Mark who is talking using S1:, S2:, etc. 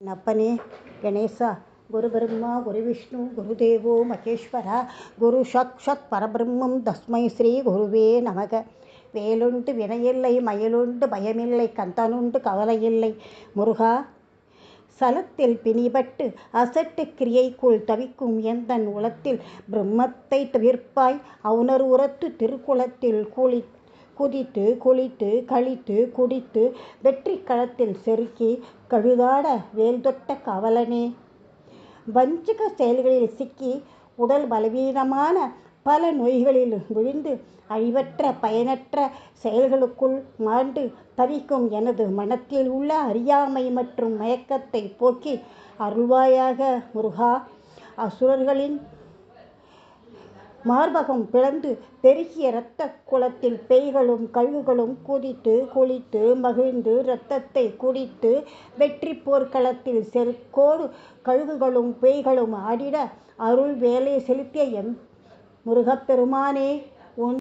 S1: நப்பனே கணேசா குரு பிரம்மா குரு விஷ்ணு குருதேவோ மகேஸ்வரா குரு சாக்ஷாத் பரபிரம்மம் தஸ்மை ஸ்ரீ குருவே நமக. வேலுண்டு வினையில்லை மயிலுண்டு பயமில்லை கந்தனுண்டு கவலையில்லை முருகா. சலத்தில் பிணிபட்டு அசட்டு கிரியைக்குள் தவிக்கும் எந்தன் உளத்தில் பிரம்மத்தை தவிர்ப்பாய் அவுணர் உரத்து திருக்குளத்தில் குதித்து குளித்து கழித்து குடித்து வெற்றி களத்தில் செருக்கி கழுதாட வேல் தொட்ட காவலனே. வஞ்சக செயல்களில் சிக்கி உடல் பலவீனமான பல நோய்களில் விழுந்து அழிவற்ற பயனற்ற செயல்களுக்குள் மாண்டு தவிக்கும் எனது மனத்தில் உள்ள அறியாமை மற்றும் மயக்கத்தை போக்கி அருள்வாயாக முருகா. அசுரர்களின் மார்பகம் பிளந்து பெருகிய இரத்த குளத்தில் பேய்களும் கழுகுகளும் குதித்து குளித்து மகிழ்ந்து இரத்தத்தை குடித்து வெற்றி போர்க்களத்தில் செருக்கோடு கழுகுகளும் பேய்களும் ஆடிட அருள் வேலை செலுத்திய எம் முருகப்பெருமானே உன்